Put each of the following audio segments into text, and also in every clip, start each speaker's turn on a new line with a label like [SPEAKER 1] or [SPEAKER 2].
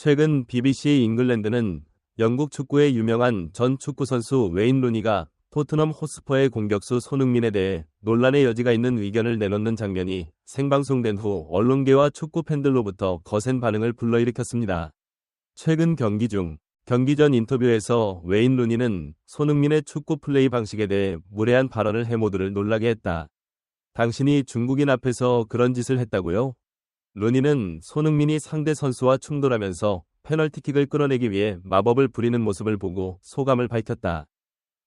[SPEAKER 1] 최근 BBC 잉글랜드는 영국 축구의 유명한 전 축구선수 웨인 루니가 토트넘 호스퍼의 공격수 손흥민에 대해 논란의 여지가 있는 의견을 내놓는 장면이 생방송된 후 언론계와 축구 팬들로부터 거센 반응을 불러일으켰습니다. 최근 경기 전 인터뷰에서 웨인 루니는 손흥민의 축구 플레이 방식에 대해 무례한 발언을 해 모두를 놀라게 했다. 당신이 중국인 앞에서 그런 짓을 했다고요? 루니는 손흥민이 상대 선수와 충돌하면서 페널티킥을 끌어내기 위해 마법을 부리는 모습을 보고 소감을 밝혔다.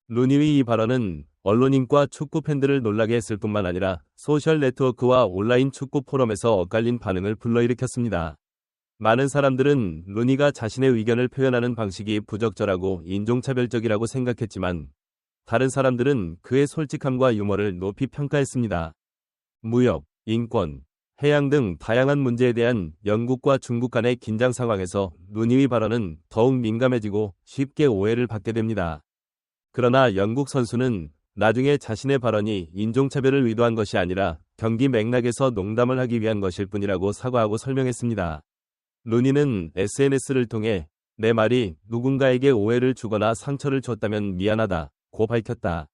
[SPEAKER 1] 루니의 이 발언은 언론인과 축구 팬들을 놀라게 했을 뿐만 아니라 소셜 네트워크와 온라인 축구 포럼에서 엇갈린 반응을 불러일으켰습니다. 많은 사람들은 루니가 자신의 의견을 표현하는 방식이 부적절하고 인종차별적이라고 생각했지만 다른 사람들은 그의 솔직함과 유머를 높이 평가했습니다. 무역, 인권, 해양 등 다양한 문제에 대한 영국과 중국 간의 긴장 상황에서 루니의 발언은 더욱 민감해지고 쉽게 오해를 받게 됩니다. 그러나 영국 선수는 나중에 자신의 발언이 인종차별을 의도한 것이 아니라 경기 맥락에서 농담을 하기 위한 것일 뿐이라고 사과하고 설명했습니다. 루니는 SNS를 통해 내 말이 누군가에게 오해를 주거나 상처를 줬다면 미안하다고 밝혔다.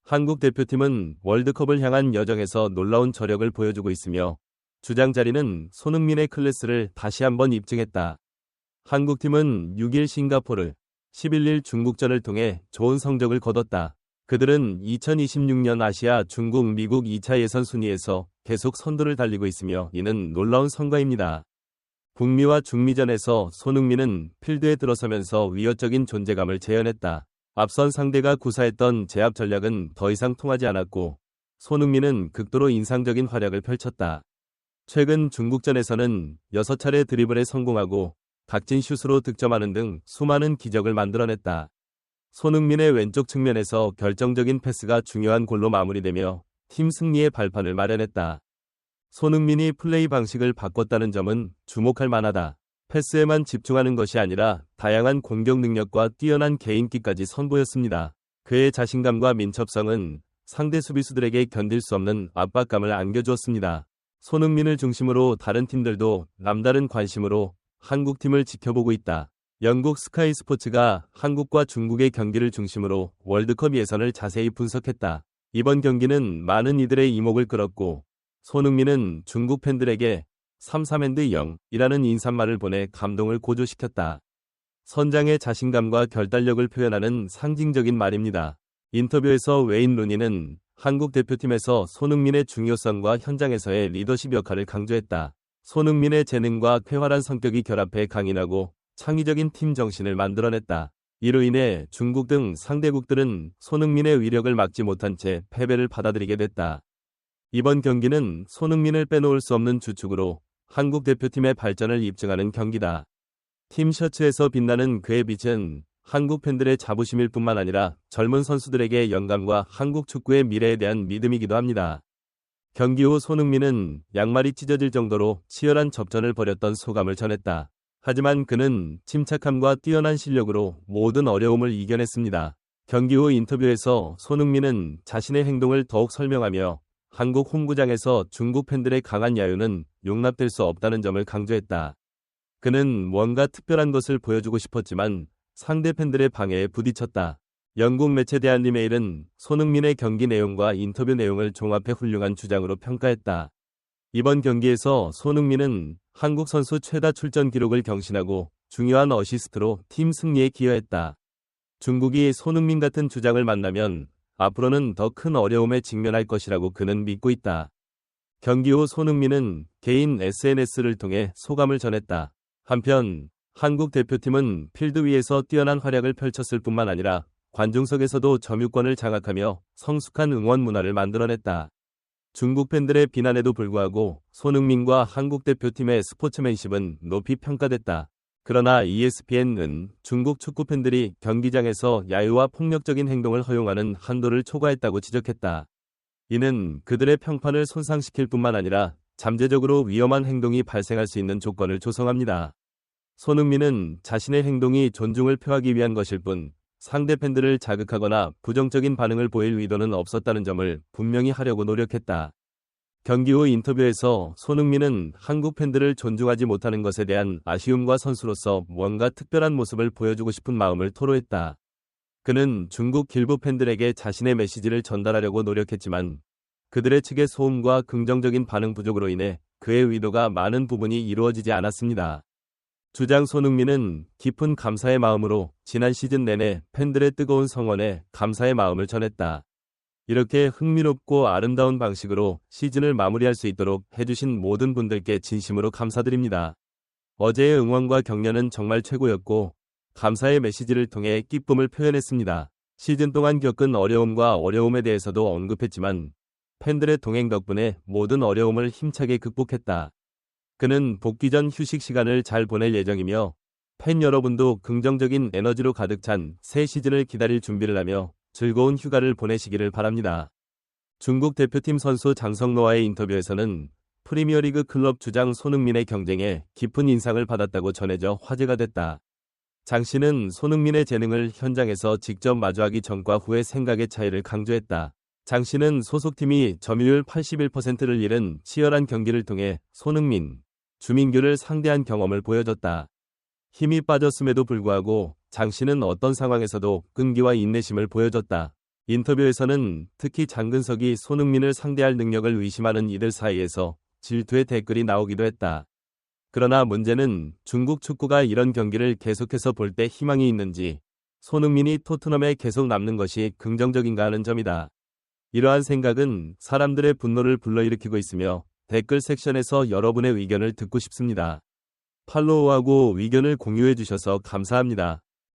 [SPEAKER 1] 한국 대표팀은 월드컵을 향한 여정에서 놀라운 저력을 보여주고 있으며 주장 자리는 손흥민의 클래스를 다시 한번 입증했다. 한국팀은 6일 싱가포르, 11일 중국전을 통해 좋은 성적을 거뒀다. 그들은 2026년 아시아 중국 미국 2차 예선 순위에서 계속 선두를 달리고 있으며 이는 놀라운 성과입니다. 북미와 중미전에서 손흥민은 필드에 들어서면서 위협적인 존재감을 재현했다. 앞선 상대가 구사했던 제압 전략은 더 이상 통하지 않았고 손흥민은 극도로 인상적인 활약을 펼쳤다. 최근 중국전에서는 6차례 드리블에 성공하고 각진 슛으로 득점하는 등 수많은 기적을 만들어냈다. 손흥민의 왼쪽 측면에서 결정적인 패스가 중요한 골로 마무리되며 팀 승리의 발판을 마련했다. 손흥민이 플레이 방식을 바꿨다는 점은 주목할 만하다. 패스에만 집중하는 것이 아니라 다양한 공격 능력과 뛰어난 개인기까지 선보였습니다. 그의 자신감과 민첩성은 상대 수비수들에게 견딜 수 없는 압박감을 안겨주었습니다. 손흥민을 중심으로 다른 팀들도 남다른 관심으로 한국팀을 지켜보고 있다. 영국 스카이 스포츠가 한국과 중국의 경기를 중심으로 월드컵 예선을 자세히 분석했다. 이번 경기는 많은 이들의 이목을 끌었고 손흥민은 중국 팬들에게 3-3&0이라는 인사말을 보내 감동을 고조시켰다. 선장의 자신감과 결단력을 표현하는 상징적인 말입니다. 인터뷰에서 웨인 루니는 한국 대표팀에서 손흥민의 중요성과 현장에서의 리더십 역할을 강조했다. 손흥민의 재능과 쾌활한 성격이 결합해 강인하고 창의적인 팀 정신을 만들어냈다. 이로 인해 중국 등 상대국들은 손흥민의 위력을 막지 못한 채 패배를 받아들이게 됐다. 이번 경기는 손흥민을 빼놓을 수 없는 주축으로 한국 대표팀의 발전을 입증하는 경기다. 팀 셔츠에서 빛나는 그의 빛은 한국 팬들의 자부심일 뿐만 아니라 젊은 선수들에게 영감과 한국 축구의 미래에 대한 믿음이기도 합니다. 경기 후 손흥민은 양말이 찢어질 정도로 치열한 접전을 벌였던 소감을 전했다. 하지만 그는 침착함과 뛰어난 실력으로 모든 어려움을 이겨냈습니다. 경기 후 인터뷰에서 손흥민은 자신의 행동을 더욱 설명하며 한국 홈구장에서 중국 팬들의 강한 야유는 용납될 수 없다는 점을 강조했다. 그는 뭔가 특별한 것을 보여주고 싶었지만 상대 팬들의 방해에 부딪혔다. 영국 매체 데일리메일은 손흥민의 경기 내용과 인터뷰 내용을 종합해 훌륭한 주장으로 평가했다. 이번 경기에서 손흥민은 한국 선수 최다 출전 기록을 경신하고 중요한 어시스트로 팀 승리에 기여했다. 중국이 손흥민 같은 주장을 만나면 앞으로는 더 큰 어려움에 직면할 것이라고 그는 믿고 있다. 경기 후 손흥민은 개인 SNS를 통해 소감을 전했다. 한편 한국 대표팀은 필드 위에서 뛰어난 활약을 펼쳤을 뿐만 아니라 관중석에서도 점유권을 장악하며 성숙한 응원 문화를 만들어냈다. 중국 팬들의 비난에도 불구하고 손흥민과 한국 대표팀의 스포츠맨십은 높이 평가됐다. 그러나 ESPN은 중국 축구 팬들이 경기장에서 야유와 폭력적인 행동을 허용하는 한도를 초과했다고 지적했다. 이는 그들의 평판을 손상시킬 뿐만 아니라 잠재적으로 위험한 행동이 발생할 수 있는 조건을 조성합니다. 손흥민은 자신의 행동이 존중을 표하기 위한 것일 뿐 상대 팬들을 자극하거나 부정적인 반응을 보일 의도는 없었다는 점을 분명히 하려고 노력했다. 경기 후 인터뷰에서 손흥민은 한국 팬들을 존중하지 못하는 것에 대한 아쉬움과 선수로서 무언가 특별한 모습을 보여주고 싶은 마음을 토로했다. 그는 중국 일부 팬들에게 자신의 메시지를 전달하려고 노력했지만 그들의 측의 소음과 긍정적인 반응 부족으로 인해 그의 의도가 많은 부분이 이루어지지 않았습니다. 주장 손흥민은 깊은 감사의 마음으로 지난 시즌 내내 팬들의 뜨거운 성원에 감사의 마음을 전했다. 이렇게 흥미롭고 아름다운 방식으로 시즌을 마무리할 수 있도록 해주신 모든 분들께 진심으로 감사드립니다. 어제의 응원과 격려는 정말 최고였고 감사의 메시지를 통해 기쁨을 표현했습니다. 시즌 동안 겪은 어려움과 어려움에 대해서도 언급했지만 팬들의 동행 덕분에 모든 어려움을 힘차게 극복했다. 그는 복귀 전 휴식 시간을 잘 보낼 예정이며 팬 여러분도 긍정적인 에너지로 가득 찬 새 시즌을 기다릴 준비를 하며 즐거운 휴가를 보내시기를 바랍니다. 중국 대표팀 선수 장성로와의 인터뷰에서는 프리미어리그 클럽 주장 손흥민의 경쟁에 깊은 인상을 받았다고 전해져 화제가 됐다. 장 씨는 손흥민의 재능을 현장에서 직접 마주하기 전과 후의 생각의 차이를 강조했다. 장 씨는 소속팀이 점유율 81%를 잃은 치열한 경기를 통해 손흥민, 주민규를 상대한 경험을 보여줬다. 힘이 빠졌음에도 불구하고 장 씨는 어떤 상황에서도 끈기와 인내심을 보여줬다. 인터뷰에서는 특히 장근석이 손흥민을 상대할 능력을 의심하는 이들 사이에서 질투의 댓글이 나오기도 했다. 그러나 문제는 중국 축구가 이런 경기를 계속해서 볼 때 희망이 있는지 손흥민이 토트넘에 계속 남는 것이 긍정적인가 하는 점이다. 이러한 생각은 사람들의 분노를 불러일으키고 있으며 댓글 섹션에서 여러분의 의견을 듣고 싶습니다. 팔로우하고 의견을 공유해 주셔서 감사합니다.